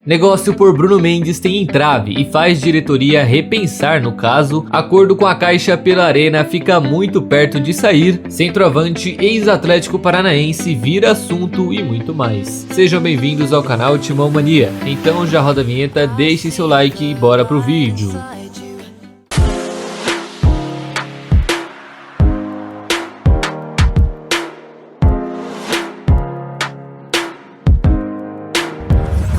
Negócio por Bruno Mendes tem entrave e faz diretoria repensar no caso. Acordo com a Caixa pela Arena fica muito perto de sair. Centroavante ex-Atlético Paranaense vira assunto e muito mais. Sejam bem-vindos ao canal Timão Mania. Então já roda a vinheta, deixe seu like e bora pro vídeo.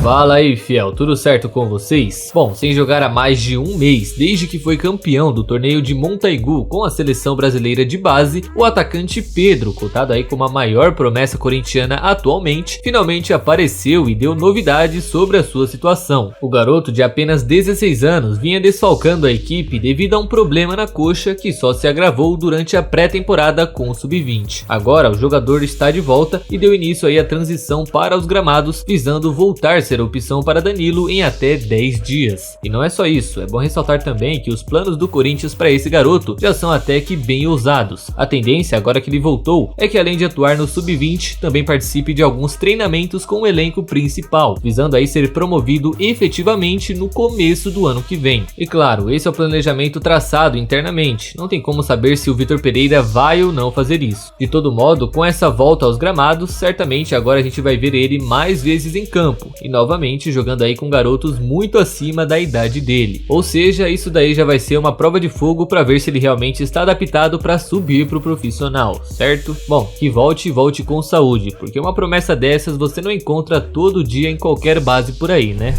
Fala aí, fiel, tudo certo com vocês? Bom, sem jogar há mais de um mês, desde que foi campeão do torneio de Montaigu com a seleção brasileira de base, o atacante Pedro, cotado aí como a maior promessa corintiana atualmente, finalmente apareceu e deu novidades sobre a sua situação. O garoto de apenas 16 anos vinha desfalcando a equipe devido a um problema na coxa que só se agravou durante a pré-temporada com o Sub-20. Agora o jogador está de volta e deu início aí à transição para os gramados, visando voltar a ser opção para Danilo em até 10 dias. E não é só isso, é bom ressaltar também que os planos do Corinthians para esse garoto já são até que bem ousados. A tendência, agora que ele voltou, é que além de atuar no Sub-20, também participe de alguns treinamentos com o elenco principal, visando aí ser promovido efetivamente no começo do ano que vem. E claro, esse é o planejamento traçado internamente, não tem como saber se o Vitor Pereira vai ou não fazer isso. De todo modo, com essa volta aos gramados, certamente agora a gente vai ver ele mais vezes em campo, e novamente jogando aí com garotos muito acima da idade dele. Ou seja, isso daí já vai ser uma prova de fogo para ver se ele realmente está adaptado para subir pro profissional, certo? Bom, que volte com saúde, porque uma promessa dessas você não encontra todo dia em qualquer base por aí, né?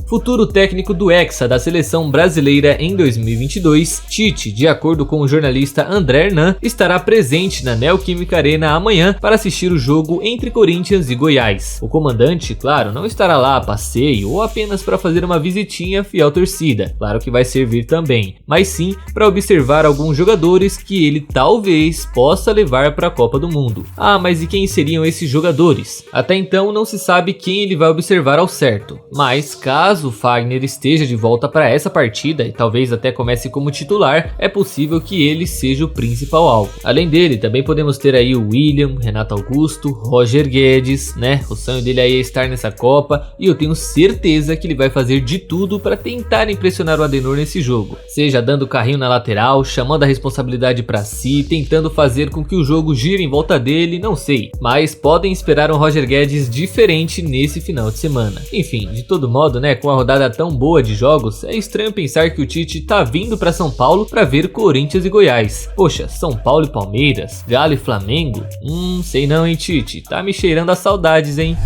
Futuro técnico do Hexa da seleção brasileira em 2022, Tite, de acordo com o jornalista André Hernan, estará presente na Neoquímica Arena amanhã para assistir o jogo entre Corinthians e Goiás. O comandante, claro, não estará lá a passeio ou apenas para fazer uma visitinha fiel torcida, claro que vai servir também, mas sim para observar alguns jogadores que ele talvez possa levar para a Copa do Mundo. Ah, mas e quem seriam esses jogadores? Até então não se sabe quem ele vai observar ao certo, mas caso o Fagner esteja de volta para essa partida e talvez até comece como titular, é possível que ele seja o principal alvo. Além dele, também podemos ter aí o William, Renato Augusto, Roger Guedes, né? O sonho dele aí é estar nessa Copa e eu tenho certeza que ele vai fazer de tudo para tentar impressionar o Adenor nesse jogo. Seja dando carrinho na lateral, chamando a responsabilidade para si, tentando fazer com que o jogo gire em volta dele, não sei. Mas podem esperar um Roger Guedes diferente nesse final de semana. Enfim, de todo modo, né? Com uma rodada tão boa de jogos, é estranho pensar que o Tite tá vindo para São Paulo para ver Corinthians e Goiás. Poxa, São Paulo e Palmeiras, Galo e Flamengo? Sei não, hein, Tite? Tá me cheirando a saudades, hein?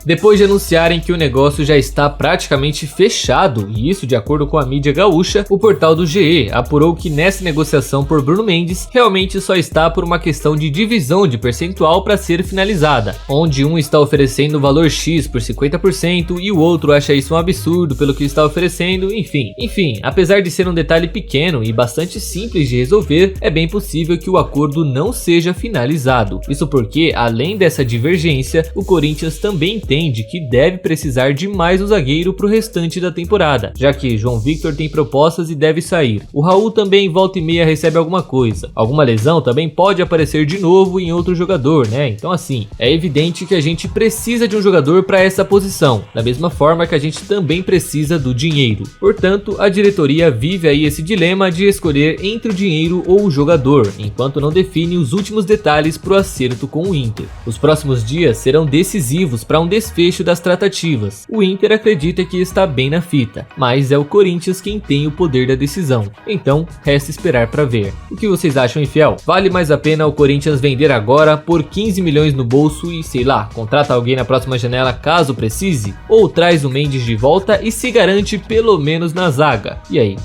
Depois de anunciarem que o negócio já está praticamente fechado, e isso de acordo com a mídia gaúcha, o portal do GE apurou que nessa negociação por Bruno Mendes realmente só está por uma questão de divisão de percentual para ser finalizada, onde um está oferecendo o valor X por 50% e o outro acha isso um absurdo pelo que está oferecendo, enfim, apesar de ser um detalhe pequeno e bastante simples de resolver, é bem possível que o acordo não seja finalizado. Isso porque, além dessa divergência, o Corinthians também entende que deve precisar de mais um zagueiro pro restante da temporada, já que João Victor tem propostas e deve sair. O Raul também volta e meia recebe alguma coisa. Alguma lesão também pode aparecer de novo em outro jogador, né? Então assim, é evidente que a gente precisa de um jogador para essa posição, da mesma forma que a gente também precisa do dinheiro. Portanto, a diretoria vive aí esse dilema de escolher entre o dinheiro ou o jogador, enquanto não define os últimos detalhes pro acerto com o Inter. Os próximos dias serão decisivos para um desfecho das tratativas. O Inter acredita que está bem na fita, mas é o Corinthians quem tem o poder da decisão. Então, resta esperar para ver. O que vocês acham, infiel? Vale mais a pena o Corinthians vender agora por 15 milhões no bolso e, sei lá, contrata alguém na próxima janela caso precise? Ou traz o Mendes de volta e se garante pelo menos na zaga? E aí?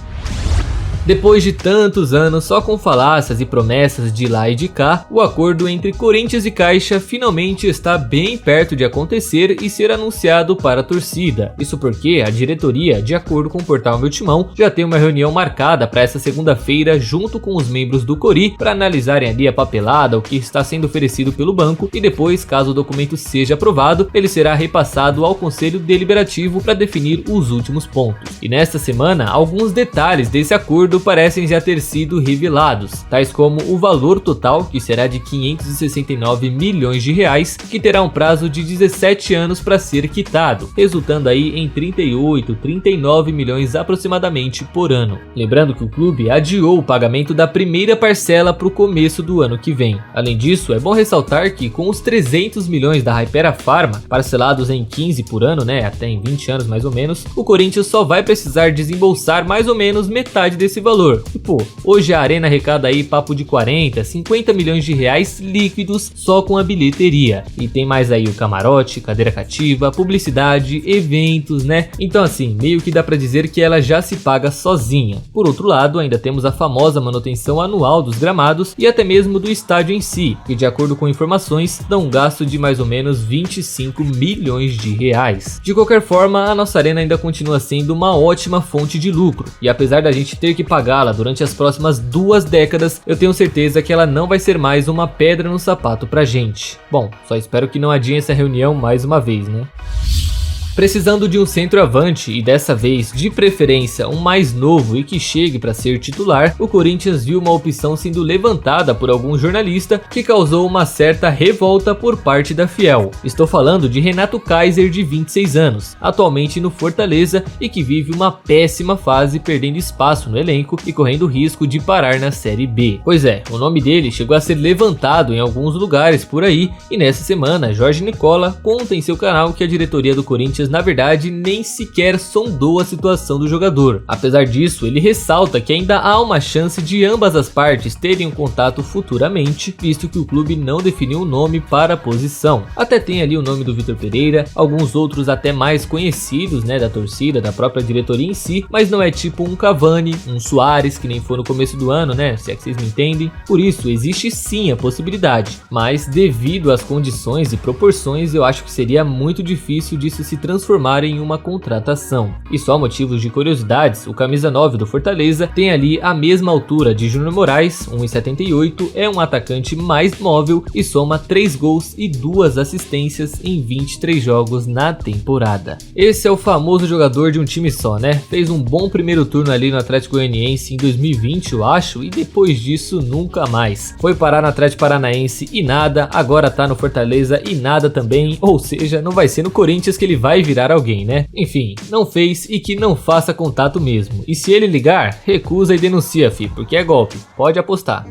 Depois de tantos anos só com falácias e promessas de lá e de cá, o acordo entre Corinthians e Caixa finalmente está bem perto de acontecer e ser anunciado para a torcida. Isso porque a diretoria, de acordo com o portal Meu Timão, já tem uma reunião marcada para essa segunda-feira junto com os membros do Cori para analisarem ali a papelada, o que está sendo oferecido pelo banco e depois, caso o documento seja aprovado, ele será repassado ao Conselho Deliberativo para definir os últimos pontos. E nesta semana, alguns detalhes desse acordo acordo parecem já ter sido revelados, tais como o valor total, que será de 569 milhões de reais, que terá um prazo de 17 anos para ser quitado, resultando aí em 38, 39 milhões aproximadamente por ano. Lembrando que o clube adiou o pagamento da primeira parcela para o começo do ano que vem. Além disso, é bom ressaltar que com os 300 milhões da Hypera Pharma, parcelados em 15 por ano, né, até em 20 anos mais ou menos, o Corinthians só vai precisar desembolsar mais ou menos metade desse valor. E pô, hoje a Arena arrecada aí papo de 40, 50 milhões de reais líquidos só com a bilheteria. E tem mais aí o camarote, cadeira cativa, publicidade, eventos, né? Então assim, meio que dá pra dizer que ela já se paga sozinha. Por outro lado, ainda temos a famosa manutenção anual dos gramados e até mesmo do estádio em si, que de acordo com informações, dá um gasto de mais ou menos 25 milhões de reais. De qualquer forma, a nossa arena ainda continua sendo uma ótima fonte de lucro, e apesar da gente ter que pagá-la durante as próximas 2 décadas, eu tenho certeza que ela não vai ser mais uma pedra no sapato pra gente. Bom, só espero que não adiem essa reunião mais uma vez, né? Precisando de um centroavante e dessa vez de preferência um mais novo e que chegue para ser titular, o Corinthians viu uma opção sendo levantada por algum jornalista que causou uma certa revolta por parte da Fiel. Estou falando de Renato Kaiser, de 26 anos, atualmente no Fortaleza e que vive uma péssima fase, perdendo espaço no elenco e correndo risco de parar na Série B. Pois é, o nome dele chegou a ser levantado em alguns lugares por aí e nessa semana Jorge Nicola conta em seu canal que a diretoria do Corinthians na verdade nem sequer sondou a situação do jogador. Apesar disso, ele ressalta que ainda há uma chance de ambas as partes terem um contato futuramente, visto que o clube não definiu um nome para a posição. Até tem ali o nome do Vitor Pereira, alguns outros até mais conhecidos, né, da torcida, da própria diretoria em si, mas não é tipo um Cavani, um Suárez, que nem foi no começo do ano, né, se é que vocês me entendem. Por isso, existe sim a possibilidade, mas devido às condições e proporções, eu acho que seria muito difícil disso se transformar em uma contratação. E só motivos de curiosidades, o camisa 9 do Fortaleza tem ali a mesma altura de Júnior Moraes, 1,78, é um atacante mais móvel e soma 3 gols e 2 assistências em 23 jogos na temporada. Esse é o famoso jogador de um time só, né? Fez um bom primeiro turno ali no Atlético Goianiense em 2020, eu acho, e depois disso nunca mais. Foi parar no Atlético Paranaense e nada, agora tá no Fortaleza e nada também, ou seja, não vai ser no Corinthians que ele vai virar alguém, né? Enfim, não fez e que não faça contato mesmo. E se ele ligar, recusa e denuncia, fi, porque é golpe, pode apostar.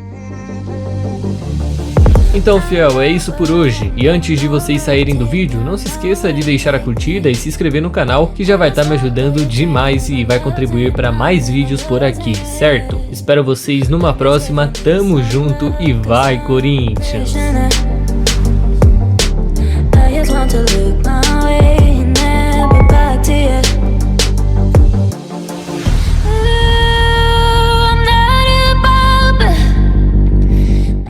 Então, fiel, é isso por hoje. E antes de vocês saírem do vídeo, não se esqueça de deixar a curtida e se inscrever no canal, que já vai estar me ajudando demais e vai contribuir para mais vídeos por aqui, certo? Espero vocês numa próxima, tamo junto e vai, Corinthians!